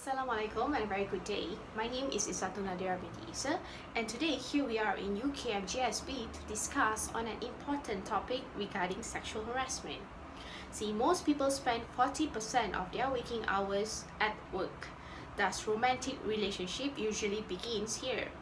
Assalamualaikum and a very good day. My name is Izatun Nadira binti Isa, and today here we are in UKMGSB to discuss on an important topic regarding sexual harassment. See, most people spend 40% of their waking hours at work. Thus, romantic relationship usually begins here.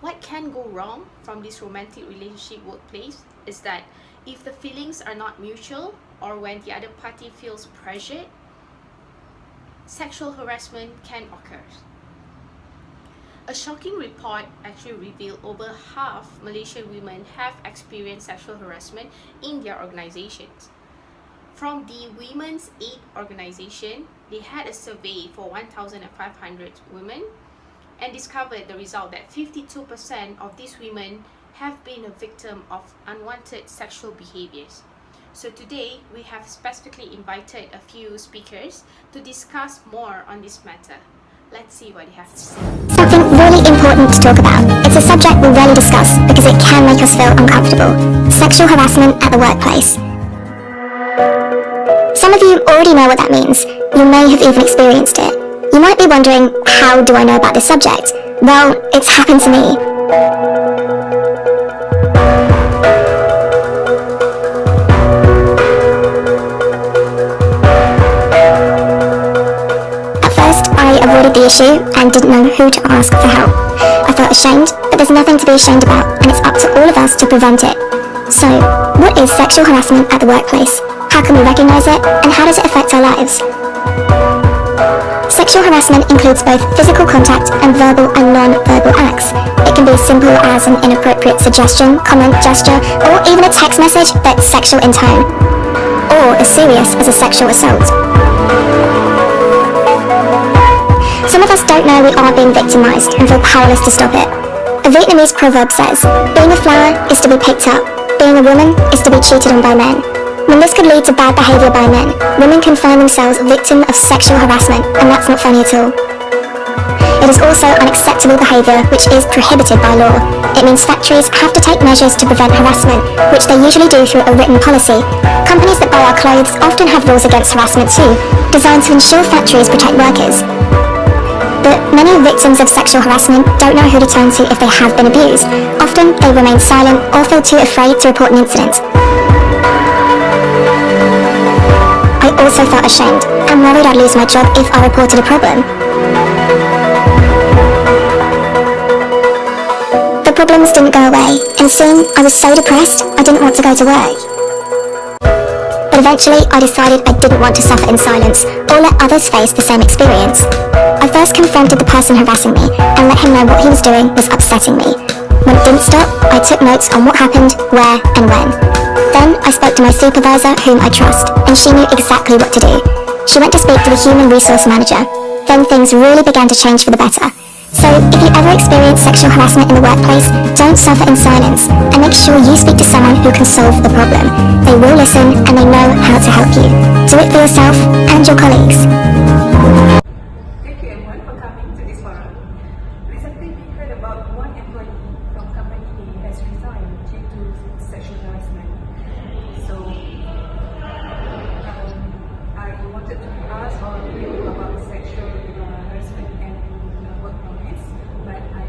What can go wrong from this romantic relationship workplace is that if the feelings are not mutual or when the other party feels pressured, sexual harassment can occur. A shocking report actually revealed over half Malaysian women have experienced sexual harassment in their organizations. From the Women's Aid organization, they had a survey for 1,500 women and discovered the result that 52% of these women have been a victim of unwanted sexual behaviors. So today, we have specifically invited a few speakers to discuss more on this matter. Let's see what they have to say. Something really important to talk about. It's a subject we rarely discuss because it can make us feel uncomfortable. Sexual harassment at the workplace. Some of you already know what that means. You may have even experienced it. You might be wondering, how do I know about this subject? Well, it's happened to me. Avoided the issue and didn't know who to ask for help. I felt ashamed, but there's nothing to be ashamed about, and it's up to all of us to prevent it. So, what is sexual harassment at the workplace? How can we recognise it, and how does it affect our lives? Sexual harassment includes both physical contact and verbal and non-verbal acts. It can be as simple as an inappropriate suggestion, comment, gesture, or even a text message that's sexual in tone, or as serious as a sexual assault. Some of us don't know we are being victimised and feel powerless to stop it. A Vietnamese proverb says, being a flower is to be picked up, being a woman is to be cheated on by men. When this could lead to bad behaviour by men, women can find themselves victim of sexual harassment, and that's not funny at all. It is also unacceptable behaviour which is prohibited by law. It means factories have to take measures to prevent harassment, which they usually do through a written policy. Companies that buy our clothes often have rules against harassment too, designed to ensure factories protect workers. But many victims of sexual harassment don't know who to turn to if they have been abused. Often they remain silent or feel too afraid to report an incident. I also felt ashamed and worried I'd lose my job if I reported a problem. The problems didn't go away, and soon I was so depressed I didn't want to go to work. But eventually I decided I didn't want to suffer in silence or let others face the same experience. I first confronted the person harassing me and let him know what he was doing was upsetting me. When it didn't stop, I took notes on what happened, where and when. Then I spoke to my supervisor, whom I trust, and she knew exactly what to do. She went to speak to the human resource manager. Then things really began to change for the better. So, if you ever experience sexual harassment in the workplace, don't suffer in silence, and make sure you speak to someone who can solve the problem. They will listen, and they know how to help you. Do it for yourself and your colleagues. Thank you everyone for coming to this forum. Recently we heard about one employee from company A has resigned due to sexual harassment. So, I wanted to ask all of you about sexual harassment and work romance, but I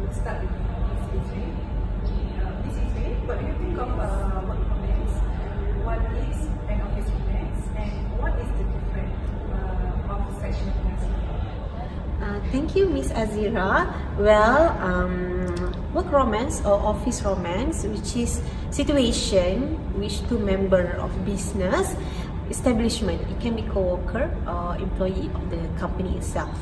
will start with Ms. Izri. Ms. Izri, what do you think of work romance? What is an office romance, and what is the difference of sexual harassment? Thank you, Miss Azira. Well, work romance or office romance, which is situation which two member of business establishment, it can be co-worker or employee of the company itself.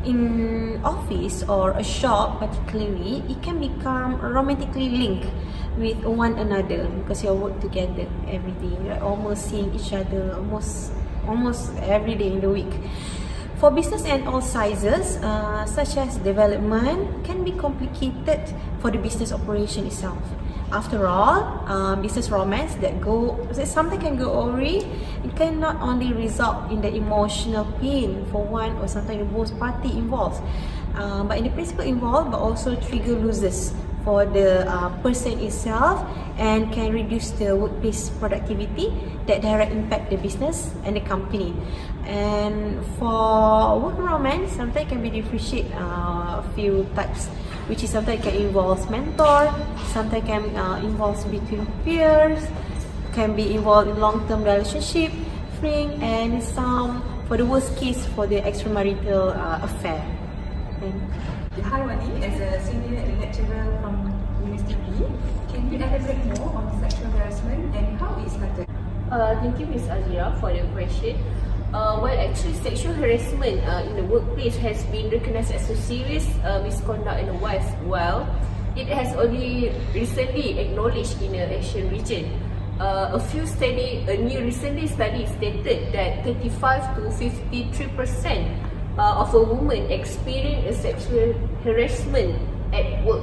In office or a shop particularly, it can become romantically linked with one another because you work together every day, right? Almost seeing each other almost every day in the week. For business and all sizes, such as development, can be complicated for the business operation itself. After all, business romance that something can go awry. It can not only result in the emotional pain for one or sometimes both party involved, but in the principle involved, but also trigger losses for the person itself and can reduce the workplace productivity that direct impact the business and the company. And for work romance, sometimes can be differentiate a few types, which is sometimes can involve mentor, sometimes can involve between peers, can be involved in long-term relationship, fling, and some for the worst case for the extramarital affair. Hi Wani, as a senior lecturer from University B, can you elaborate more on sexual harassment and how it started? Thank you, Ms. Azira, for the question. Well, actually, sexual harassment in the workplace has been recognized as a serious misconduct in the West. Well, it has only recently acknowledged in the Asian region. A new recently study stated that 35 to 53% of a woman experience a sexual harassment at work.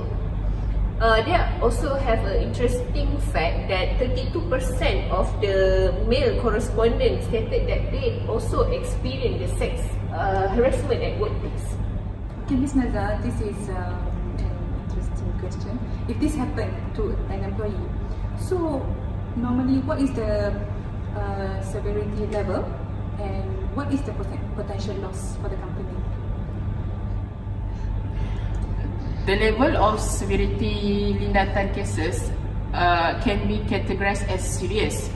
They also have an interesting fact that 32% of the male correspondents stated that they also experience the sex harassment at workplace. Okay, Ms. Naza, this is an interesting question. If this happened to an employee, so normally what is the severity level and what is the potential loss for the company? The level of severity lindatan cases can be categorized as serious,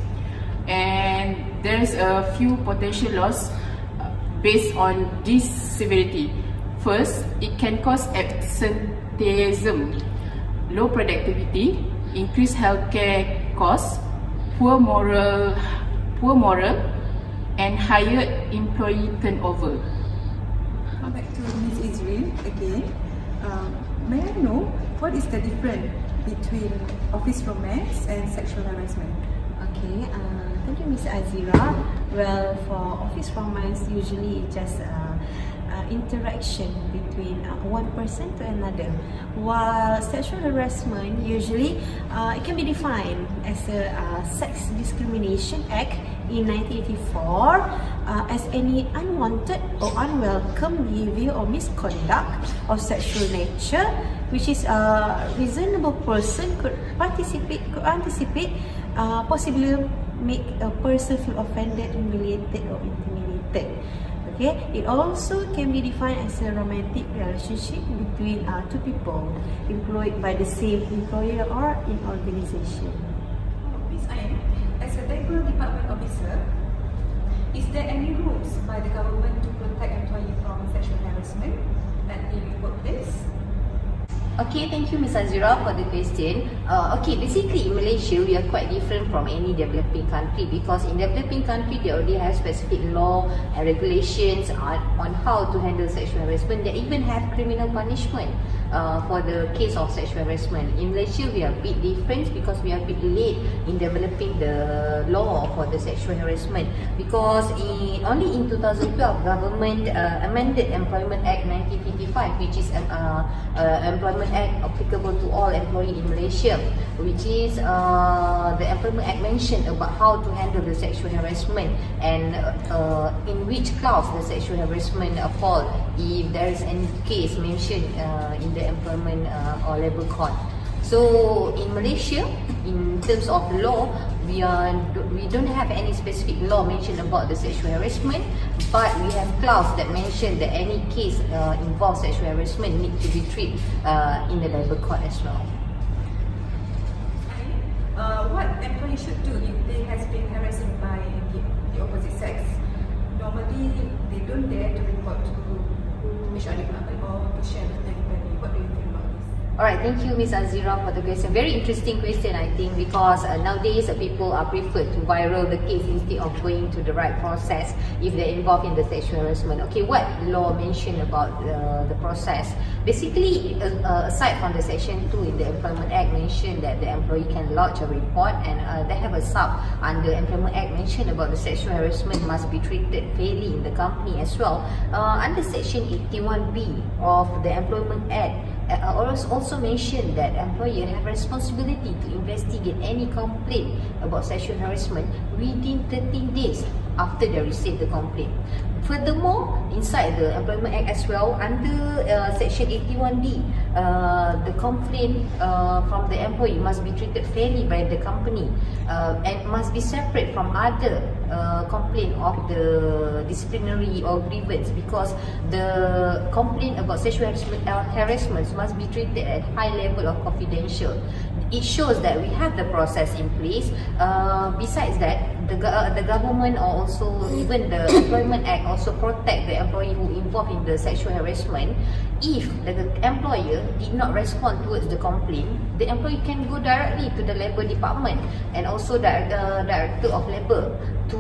and there is a few potential loss based on this severity. First, it can cause absenteeism, low productivity, increased healthcare costs, poor moral, and higher employee turnover. Back to Ms. Izrin again. May I know what is the difference between office romance and sexual harassment? Okay, thank you, Ms. Azira. Well, for office romance, usually it's just interaction between one person to another, while sexual harassment usually it can be defined as a sex discrimination act in 1984 as any unwanted or unwelcome behavior or misconduct of sexual nature, which is a reasonable person could anticipate, possibly make a person feel offended, humiliated, or intimidated. Okay, it also can be defined as a romantic relationship between two people employed by the same employer or in organization. Ms. Ain, as a technical department officer, is there any rules by the government to protect employees from sexual harassment at the workplace? Okay, thank you, Ms. Azira, for the question. Okay, basically in Malaysia, we are quite different from any developing country because in developing country, they already have specific law and regulations on how to handle sexual harassment. They even have criminal punishment for the case of sexual harassment. In Malaysia, we are a bit different because we are a bit late in developing the law for the sexual harassment because only in 2012, government amended Employment Act 1955, which is Employment Act applicable to all employees in Malaysia, which is the Employment Act mentioned about how to handle the sexual harassment and in which clause the sexual harassment fall if there is any case mentioned in the employment or labour court. So in Malaysia, in terms of law, we don't have any specific law mentioned about the sexual harassment, but we have clause that mention that any case involves sexual harassment need to be treated in the labour court as well. What employee should do if they has been harassed by the opposite sex? Normally, they don't dare to report to HR department or to share with anybody. What do you think about this? Alright, thank you, Ms. Azira, for the question. Very interesting question, I think, because nowadays people are preferred to viral the case instead of going to the right process if they're involved in the sexual harassment. Okay, what law mentioned about the process? Basically, aside from the Section 2 in the Employment Act mentioned that the employee can lodge a report, and they have a sub under Employment Act mentioned about the sexual harassment must be treated fairly in the company as well. Under Section 81B of the Employment Act, also mentioned that employer have responsibility to investigate any complaint about sexual harassment within 13 days after they receive the complaint. Furthermore, inside the Employment Act as well, under Section 81D, the complaint from the employee must be treated fairly by the company and must be separate from other complaint of the disciplinary or grievance, because the complaint about sexual harassment must be treated at high level of confidential. It shows that we have the process in place. Besides that, the government or also even the Employment Act also protect the employee who involved in the sexual harassment. If the employer did not respond towards the complaint, the employee can go directly to the Labour Department and also the Director of Labour to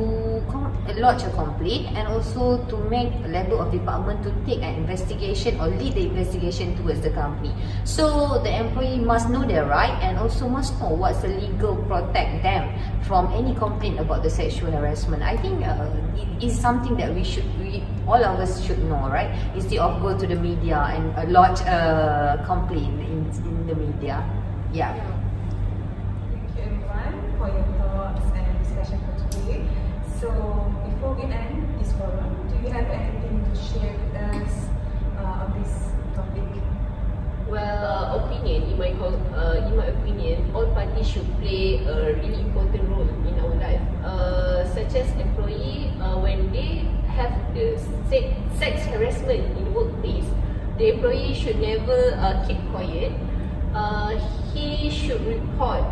lodge a complaint, and also to make Labour of Department to take an investigation or lead the investigation towards the company. So the employee must know their right and also must know what's the legal protect them from any complaint about the sexual harassment. I think it is something that we all of us should know, right? Instead of go to the media and lodge a complaint in the media. Yeah. Thank you everyone for your thoughts and discussion for today. So before we end this forum, do you have anything to share with us on this topic? Well, in my opinion, all parties should play a really important role in our life, such as employee when they have the sex harassment in the workplace. The employee should never keep quiet. He should report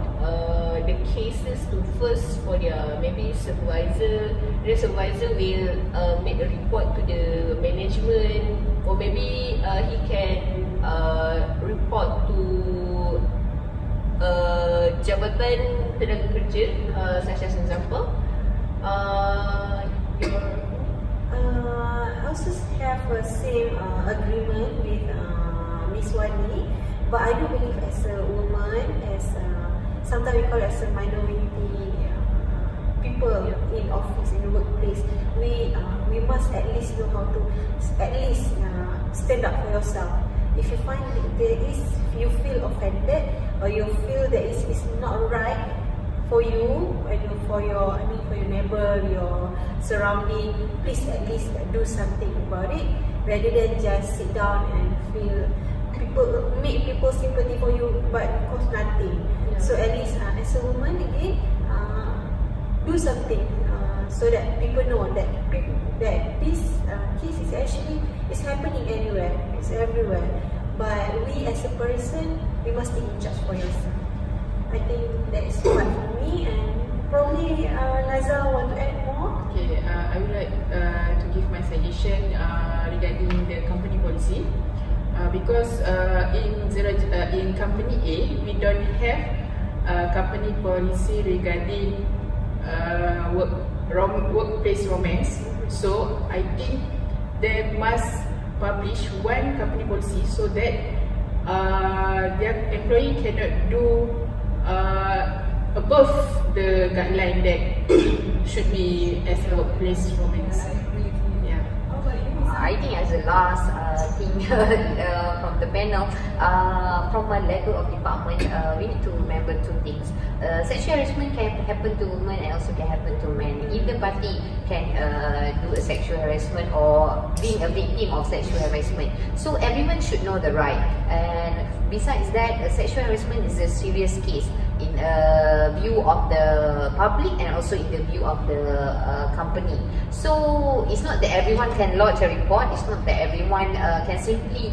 the cases to first for their maybe supervisor. The supervisor will make a report to the management, or maybe he can report to Jabatan Tenaga Kerja, such as example. I also have a same agreement with Miss Wani, but I do believe as a woman, sometimes we call it as a minority people in office, in the workplace, we must at least know how to stand up for yourself. If you find you feel offended, or you feel that it's not right for you and for your neighbor, your surrounding, please at least do something about it, rather than just sit down and make people sympathy for you but cause nothing. So at least as a woman again, do something so that people know that this case is actually happening anywhere, it's everywhere. But we as a person, we must take in charge for yourself. I think that is what for me, and probably Naza want to add more. Okay, I would like to give my suggestion regarding the company policy, because in company A we don't have company policy regarding workplace romance. So I think they must publish one company policy so that their employee cannot do above the guideline that should be as a workplace romance. Yeah. How about you, Miss? I think as a last thing from the panel, from a level of department, we need to remember two things. Sexual harassment can happen to women and also can happen to men. Either party can do a sexual harassment or being a victim of sexual harassment. So everyone should know the right. And besides that, sexual harassment is a serious case in view of the public and also in the view of the company. So it's not that everyone can lodge a report, it's not that everyone can simply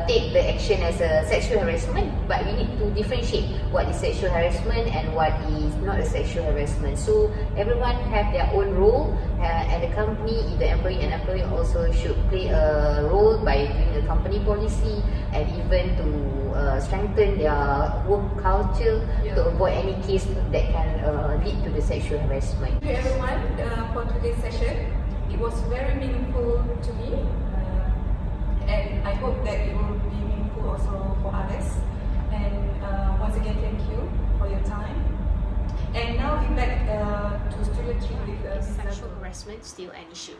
take the action as a sexual harassment, but we need to differentiate what is sexual harassment and what is not a sexual harassment. So everyone have their own role, and the company, the employee and employer also should play a role by doing a company policy and even to strengthen their work culture to avoid any case that can lead to the sexual harassment. Thank you everyone for today's session. It was very meaningful to me, and I hope that it will be meaningful also for others. And once again, thank you for your time. And now we're back to Studio 3 with Sexual harassment still an issue.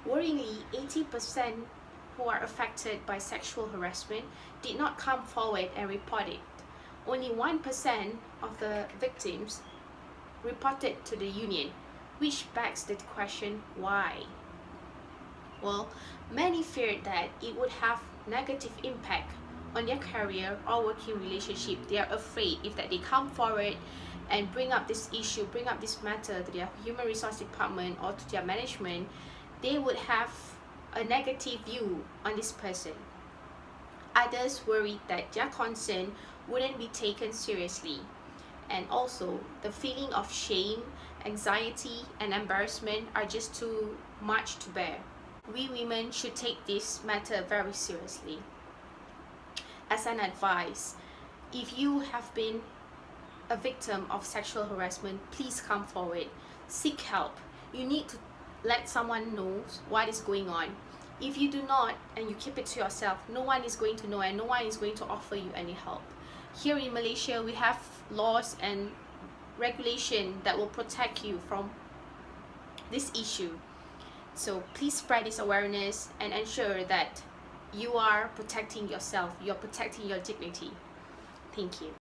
Worryingly, 80% who are affected by sexual harassment did not come forward and report it. Only 1% of the victims reported to the union, which begs the question, why? Well, many feared that it would have negative impact on their career or working relationship. They are afraid if that they come forward and bring up this issue, bring up this matter to their human resource department or to their management, they would have a negative view on this person. Others worried that their concern wouldn't be taken seriously. And also, the feeling of shame, anxiety, and embarrassment are just too much to bear. We women should take this matter very seriously. As an advice, if you have been a victim of sexual harassment, please come forward, seek help. You need to let someone know what is going on. If you do not and you keep it to yourself, no one is going to know and no one is going to offer you any help. Here in Malaysia, we have laws and regulation that will protect you from this issue. So please spread this awareness and ensure that you are protecting yourself, you're protecting your dignity. Thank you.